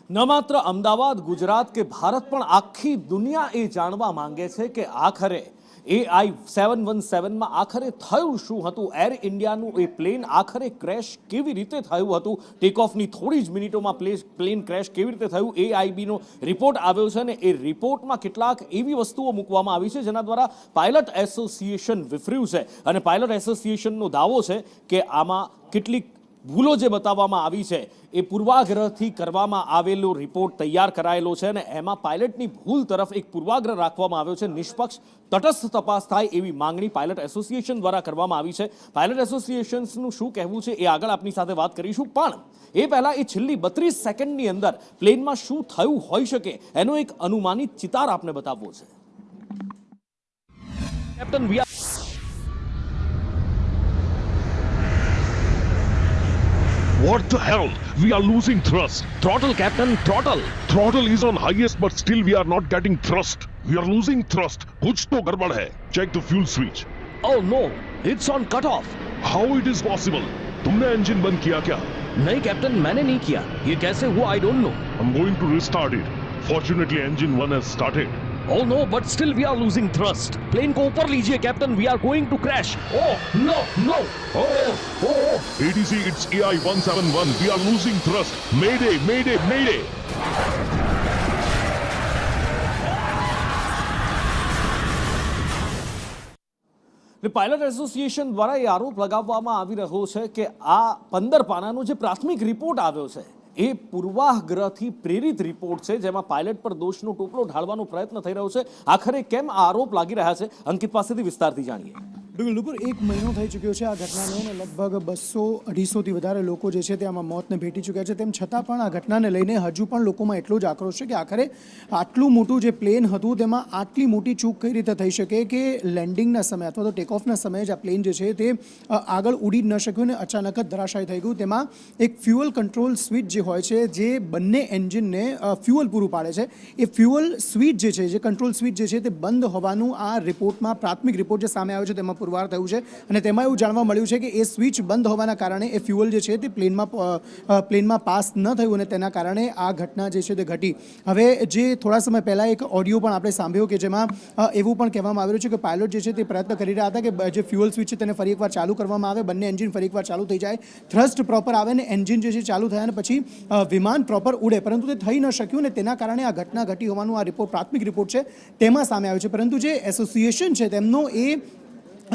ન માત્ર અમદાવાદ, ગુજરાત કે ભારત પણ આખી દુનિયા એ જાણવા માંગે છે કે આખરે AI 717માં આખરે થયું શું હતું. એર ઇન્ડિયાનું એ પ્લેન આખરે ક્રેશ કેવી રીતે થયું હતું. ટેક ઓફની થોડી જ મિનિટોમાં પ્લેન ક્રેશ કેવી રીતે થયું. AIBનો રિપોર્ટ આવ્યો છે અને એ રિપોર્ટમાં કેટલાક એવી વસ્તુઓ મૂકવામાં આવી છે જેના દ્વારા પાયલટ એસોસિએશન વિફર્યું છે અને પાયલટ એસોસિએશનનો દાવો છે કે આમાં કેટલીક ભૂલો જે બતાવવામાં આવી છે એ પૂર્વાગ્રહથી કરવામાં આવેલો રિપોર્ટ તૈયાર કરાયેલો છે અને એમાં પાયલટની ભૂલ તરફ એક પૂર્વાગ્રહ રાખવામાં આવ્યો છે. નિષ્પક્ષ તટસ્થ તપાસ થાય એવી માંગણી પાયલટ એસોસિએશન દ્વારા કરવામાં આવી છે. પાયલટ એસોસિએશનનું શું કહેવું છે એ આગળ આપની સાથે વાત કરીશું, પણ એ પહેલા એ છેલ્લી 32 સેકન્ડની અંદર પ્લેનમાં શું થયું હોઈ શકે એનો એક અનુમાનિત ચિતાર આપને બતાવવો છે. Captain What the hell? We are losing thrust. Throttle, Captain, throttle. Throttle is on highest, but still we are not getting thrust. We are losing thrust. कुछ तो गड़बड़ है. Check the fuel switch. Oh no, it's on cut off. How it is possible? तुमने engine बंद किया क्या? नहीं captain, मैंने नहीं किया. ये कैसे हुआ I don't know. I'm going to restart it. Fortunately, engine 1 has started. Oh no, but still we are losing thrust. Plane को ऊपर लीजिए captain, we are going to crash. Oh no, no. ATC, it's AI 171. We are losing thrust. Mayday, mayday, mayday. Pilot association દ્વારા એ આરોપ લગાવવામાં આવી રહ્યો છે કે આ 15 પાનાનો જે પ્રાથમિક રિપોર્ટ આવ્યો છે એ પૂર્વાગ્રહથી પ્રેરિત રિપોર્ટ છે જેમાં પાયલટ પર દોષનો ટોપલો ઢાળવાનો પ્રયત્ન થઈ રહ્યો છે. આખરે કેમ આ આરોપ લાગી રહ્યા છે, અંકિત પાસેથી વિસ્તારથી જાણીએ. બિલકુલ એક મહિનો થઈ ચૂક્યો છે આ ઘટનાને અને લગભગ 200-250થી વધારે લોકો જે છે તે આમાં મોતને ભેટી ચૂક્યા છે. તેમ છતાં પણ આ ઘટનાને લઈને હજુ પણ લોકોમાં એટલો જ આક્રોશ છે કે આખરે આટલું મોટું જે પ્લેન હતું તેમાં આટલી મોટી ચૂક કઈ રીતે થઈ શકે કે લેન્ડિંગના સમયે અથવા તો ટેક ઓફના સમયે જ આ પ્લેન જે છે તે આગળ ઉડી જ ન શક્યું અને અચાનક જ ધરાશાયી થઈ ગયું. તેમાં એક ફ્યુઅલ કંટ્રોલ સ્વિચ જે હોય છે જે બંને એન્જિનને ફ્યુઅલ પૂરું પાડે છે, એ ફ્યુઅલ સ્વિચ જે છે, જે કંટ્રોલ સ્વિચ જે છે તે બંધ હોવાનું આ રિપોર્ટમાં પ્રાથમિક રિપોર્ટ જે સામે આવ્યો છે તેમાં પુરવાર થયું છે અને તેમાં એવું જાણવા મળ્યું છે કે એ સ્વિચ બંધ હોવાના કારણે એ ફ્યુઅલ જે છે તે પ્લેનમાં પાસ ન થયું અને તેના કારણે આ ઘટના જે છે તે ઘટી. હવે જે થોડા સમય પહેલાં એક ઓડિયો પણ આપણે સાંભળ્યો કે જેમાં એવું પણ કહેવામાં આવેલું છે કે પાયલોટ જે છે તે પ્રયત્ન કરી રહ્યા હતા કે જે ફ્યુઅલ સ્વિચ છે તેને ફરી એકવાર ચાલુ કરવામાં આવે, બંને એન્જિન ફરી એકવાર ચાલુ થઈ જાય, થ્રસ્ટ પ્રોપર આવે ને એન્જિન જે છે ચાલુ થયા અને પછી વિમાન પ્રોપર ઉડે, પરંતુ તે થઈ ન શક્યું ને તેના કારણે આ ઘટના ઘટી હોવાનું આ રિપોર્ટ પ્રાથમિક રિપોર્ટ છે તેમાં સામે આવ્યું છે. પરંતુ જે એસોસિએશન છે તેમનો એ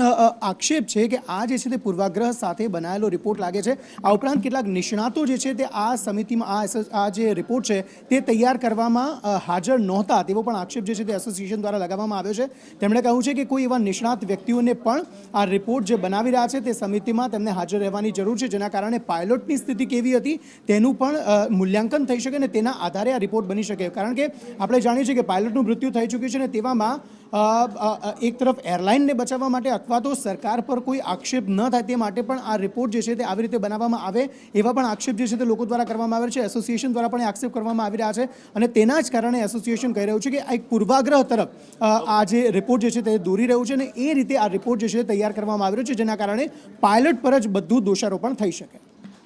આક્ષેપ છે કે આ જે છે તે પૂર્વાગ્રહ સાથે બનાવેલો રિપોર્ટ લાગે છે. આ ઉપરાંત કેટલાક નિષ્ણાતો જે છે તે આ સમિતિમાં આ જે રિપોર્ટ છે તે તૈયાર કરવામાં હાજર નહોતા તેવો પણ આક્ષેપ જે છે તે એસોસિએશન દ્વારા લગાવવામાં આવ્યો છે. તેમણે કહ્યું છે કે કોઈ એવા નિષ્ણાત વ્યક્તિઓને પણ આ રિપોર્ટ જે બનાવી રહ્યા છે તે સમિતિમાં તેમને હાજર રહેવાની જરૂર છે, જેના કારણે પાયલોટની સ્થિતિ કેવી હતી તેનું પણ મૂલ્યાંકન થઈ શકે અને તેના આધારે આ રિપોર્ટ બની શકે. કારણ કે આપણે જાણીએ છીએ કે પાયલોટનું મૃત્યુ થઈ ચૂક્યું છે અને તેવામાં એક તરફ એરલાઇનને બચાવવા માટે અથવા તો સરકાર પર કોઈ આક્ષેપ ન થાય તે માટે પણ આ રિપોર્ટ જે છે તે આવી રીતે બનાવવામાં આવે એવા પણ આક્ષેપ જે છે તે લોકો દ્વારા કરવામાં આવે છે. એસોસિએશન દ્વારા પણ આક્ષેપ કરવામાં આવી રહ્યા છે અને તેના જ કારણે એસોસિએશન કહી રહ્યું છે કે આ એક પૂર્વાગ્રહ તરફ આ જે રિપોર્ટ જે છે તે દોરી રહ્યું છે અને એ રીતે આ રિપોર્ટ જે છે તૈયાર કરવામાં આવ્યો છે જેના કારણે પાયલટ પર જ બધું દોષારોપણ થઈ શકે.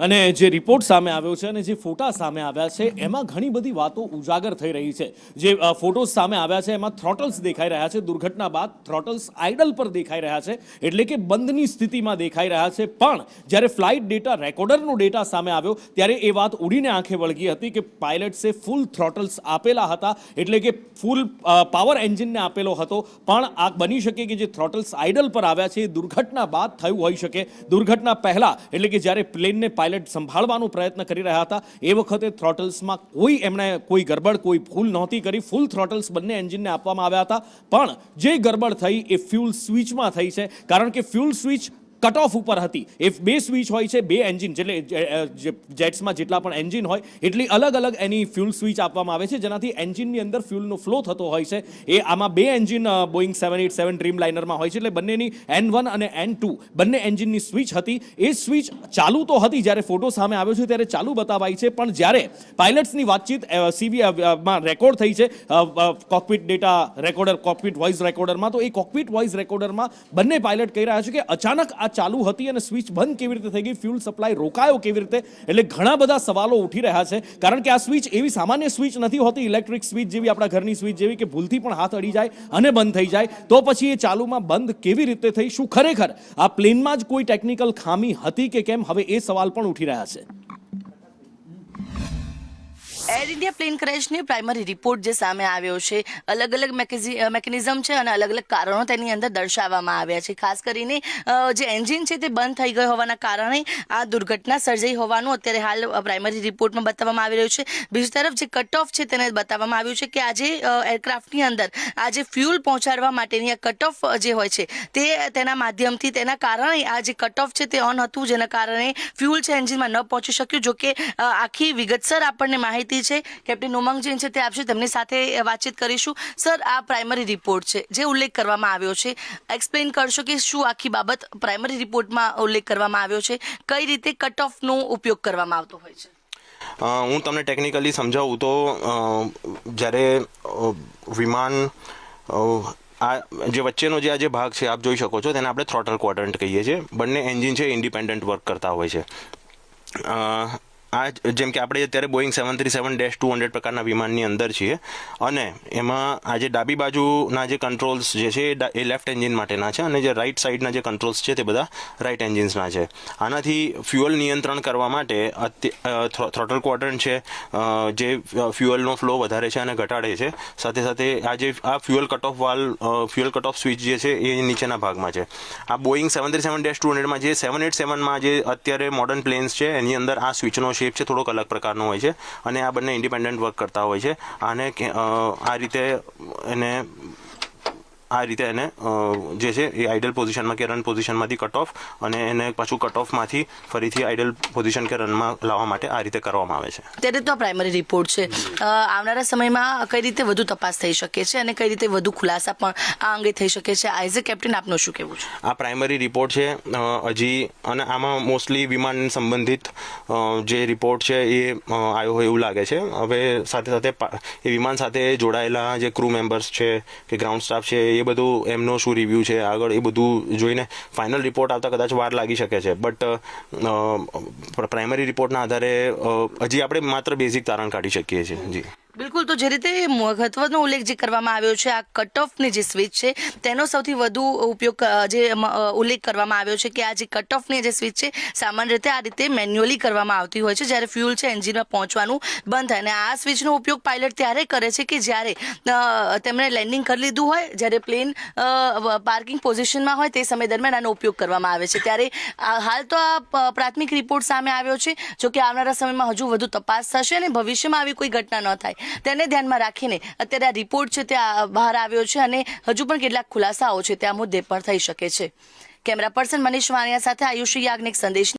અને જે રિપોર્ટ સામે આવ્યો છે અને જે ફોટા સામે આવ્યા છે એમાં ઘણી બધી વાતો ઉજાગર થઈ રહી છે. જે ફોટોઝ સામે આવ્યા છે એમાં થ્રોટલ્સ દેખાઈ રહ્યા છે. દુર્ઘટના બાદ થ્રોટલ્સ આઇડલ પર દેખાઈ રહ્યા છે, એટલે કે બંધની સ્થિતિમાં દેખાઈ રહ્યા છે. પણ જ્યારે ફ્લાઇટ ડેટા રેકોર્ડરનો ડેટા સામે આવ્યો ત્યારે એ વાત ઉડીને આંખે વળગી હતી કે પાયલટ્સે ફૂલ થ્રોટલ્સ આપેલા હતા, એટલે કે ફૂલ પાવર એન્જિનને આપેલો હતો. પણ આ બની શકે કે જે થ્રોટલ્સ આઇડલ પર આવ્યા છે એ દુર્ઘટના બાદ થયું હોઈ શકે. દુર્ઘટના પહેલા એટલે કે જ્યારે પ્લેનને પાયલટ સંભાળવાનો પ્રયત્ન કરી રહ્યા હતા એ વખતે થ્રોટલ્સમાં એમણે કોઈ ગરબડ, કોઈ ભૂલ નહોતી કરી. ફૂલ થ્રોટલ્સ બંને એન્જિનને આપવામાં આવ્યા હતા. પણ જે ગરબડ થઈ એ ફ્યુલ સ્વિચમાં થઈ છે, કારણ કે ફ્યુલ સ્વિચ કટ ઓફ ઉપર હતી. એ બે સ્વિચ હોય છે, બે એન્જિન એટલે જેટ્સમાં જેટલા પણ એન્જિન હોય એટલી અલગ અલગ એની ફ્યુલ સ્વિચ આપવામાં આવે છે જેનાથી એન્જિનની અંદર ફ્યુલનો ફ્લો થતો હોય છે. એ આમાં બે એન્જિન બોઈંગ 787 ડ્રીમ લાઇનરમાં હોય છે, એટલે બંનેની N1 અને N2 બંને એન્જિનની સ્વિચ હતી. એ સ્વિચ ચાલુ તો હતી, જ્યારે ફોટો સામે આવ્યો છે ત્યારે ચાલુ બતાવાઈ છે, પણ જ્યારે પાયલટ્સની વાતચીત CVમાં રેકોર્ડ થઈ છે cockpit data recorder, cockpit voice રેકોર્ડરમાં, તો એ કોકપિટ વોઇસ રેકોર્ડરમાં બંને પાયલટ કહી રહ્યા છે કે અચાનક આ ચાલુ હતી અને સ્વિચ બંધ કેવી રીતે થઈ ગઈ, ફ્યુલ સપ્લાય રોકાયો કેવી રીતે, એટલે ઘણા બધા સવાલો ઉઠી રહ્યા છે. કારણ કે આ સ્વિચ એવી સામાન્ય સ્વિચ નથી હોતી, ઇલેક્ટ્રિક સ્વિચ જેવી, આપણા ઘરની સ્વિચ જેવી કે ભૂલથી પણ હાથ અડી જાય અને બંધ થઈ જાય. તો પછી એ ચાલુમાં બંધ કેવી રીતે થઈ? શું ખરેખર આ પ્લેનમાં જ કોઈ ટેકનિકલ ખામી હતી કે કેમ? હવે એ સવાલ પણ ઉઠી રહ્યા છે. એર ઇન્ડિયા પ્લેન ક્રેશની પ્રાઇમરી રિપોર્ટ જે સામે આવ્યો છે, અલગ અલગ મેકેનિઝમ છે અને અલગ અલગ કારણો તેની અંદર દર્શાવવામાં આવ્યા છે. ખાસ કરીને જે એન્જિન છે તે બંધ થઈ ગયો હોવાના કારણે આ દુર્ઘટના સર્જાઈ હોવાનું અત્યારે હાલ પ્રાઇમરી રિપોર્ટમાં બતાવવામાં આવી રહ્યું છે. બીજી તરફ જે કટ ઓફ છે તેને બતાવવામાં આવ્યું છે કે આજે એરક્રાફ્ટની અંદર આજે ફ્યુલ પહોંચાડવા માટેની આ કટ ઓફ જે હોય છે તે તેના માધ્યમથી, તેના કારણે આ જે કટ ઓફ છે તે ઓન હતું, જેના કારણે ફ્યુલ છે એન્જિનમાં ન પહોંચી શક્યું. જોકે આખી વિગતસર આપણને માહિતી છે કેપ્ટન ઉમંગ જૈન છે તે આપશે, તેમની સાથે વાતચીત કરીશું. સર, આ પ્રાઇમરી રિપોર્ટ છે જે ઉલ્લેખ કરવામાં આવ્યો છે, એક્સપ્લેન કરશો કે શું આખી બાબત પ્રાઇમરી રિપોર્ટમાં ઉલ્લેખ કરવામાં આવ્યો છે, કઈ રીતે કટ ઓફનો ઉપયોગ કરવામાં આવતો હોય છે? હું તમને ટેકનિકલી સમજાવું તો જ્યારે વિમાન આ જે વચ્ચેનો જે ભાગ છે આપ જોઈ શકો છો, તેને આપણે થ્રોટલ ક્વોડ્રન્ટ કહીએ છીએ. બંને એન્જિન છે ઇન્ડિપેન્ડન્ટ વર્ક કરતા હોય છે. આ જેમ કે આપણે અત્યારે બોઈંગ 737-200 પ્રકારના વિમાનની અંદર છીએ અને એમાં આ જે ડાબી બાજુના જે કંટ્રોલ્સ જે છે એ લેફ્ટ એન્જિન માટેના છે અને જે રાઈટ સાઈડના જે કંટ્રોલ્સ છે તે બધા રાઈટ એન્જિન્સના છે. આનાથી ફ્યુઅલ નિયંત્રણ કરવા માટે થ્રોટલ ક્વોડ્રન્ટ છે જે ફ્યુઅલનો ફ્લો વધારે છે અને ઘટાડે છે. સાથે સાથે આ fuel cut off valve, fuel cut off switch જે છે એ નીચેના ભાગમાં છે. આ બોઈંગ 737-200માં જે 787માં જે અત્યારે મોડર્ન પ્લેન્સ છે એની અંદર આ સ્વિચનો શેપ છે થોડોક અલગ પ્રકારનો હોય છે અને આ બંને ઇન્ડિપેન્ડન્ટ વર્ક કરતા હોય છે. આને આ રીતે એને જે છે એ આઇડલ પોઝિશનમાં કે રન પોઝિશનમાંથી કટ ઓફ અને એને પાછું કટ ઓફમાંથી ફરીથી આઇડલ પોઝિશન કે રનમાં લાવવા માટે આ રીતે કરવામાં આવે છે. ત્યારે તો પ્રાઇમરી રિપોર્ટ છે, આવનારા સમયમાં કઈ રીતે વધુ તપાસ થઈ શકે છે અને કઈ રીતે વધુ ખુલાસા પણ આ અંગે થઈ શકે છે? એઝ એ કેપ્ટન આપનું શું કહેવું છે? આ પ્રાઇમરી રિપોર્ટ છે હજી, અને આમાં મોસ્ટલી વિમાન સંબંધિત જે રિપોર્ટ છે એ આવ્યો હોય એવું લાગે છે. હવે સાથે સાથે એ વિમાન સાથે જોડાયેલા જે ક્રૂ મેમ્બર્સ છે કે ગ્રાઉન્ડ સ્ટાફ છે એ બધું એમનો શું રિવ્યૂ છે આગળ, એ બધું જોઈને ફાઇનલ રિપોર્ટ આવતા કદાચ વાર લાગી શકે છે. બટ પ્રાઇમરી રિપોર્ટના આધારે હજી આપણે માત્ર બેઝિક તારણ કાઢી શકીએ છીએ. જી બિલકુલ. તો જે રીતે મહત્વનો ઉલ્લેખ જે કરવામાં આવ્યો છે, આ કટ ઓફની જે સ્વિચ છે તેનો સૌથી વધુ ઉપયોગ જે ઉલ્લેખ કરવામાં આવ્યો છે કે આ જે કટ ઓફની જે સ્વિચ છે સામાન્ય રીતે આ રીતે મેન્યુઅલી કરવામાં આવતી હોય છે જ્યારે ફ્યુલ છે એન્જિનમાં પહોંચવાનું બંધ થાય. અને આ સ્વિચનો ઉપયોગ પાયલટ ત્યારે કરે છે કે જ્યારે તેમણે લેન્ડિંગ કરી લીધું હોય, જ્યારે પ્લેન પાર્કિંગ પોઝિશનમાં હોય તે સમય દરમિયાન આનો ઉપયોગ કરવામાં આવે છે. ત્યારે હાલ તો આ પ્રાથમિક રિપોર્ટ સામે આવ્યો છે, જોકે આવનારા સમયમાં હજુ વધુ તપાસ થશે અને ભવિષ્યમાં આવી કોઈ ઘટના ન થાય તેને ધ્યાનમાં રાખીને અત્યારે આ રિપોર્ટ છે તે બહાર આવ્યો છે અને હજુ પણ કેટલાક ખુલાસાઓ છે તે આ મુદ્દે પણ થઈ શકે છે. કેમેરા પર્સન મનીષ વાણિયા સાથે આયુષી યાજ્ઞિક, સંદેશ.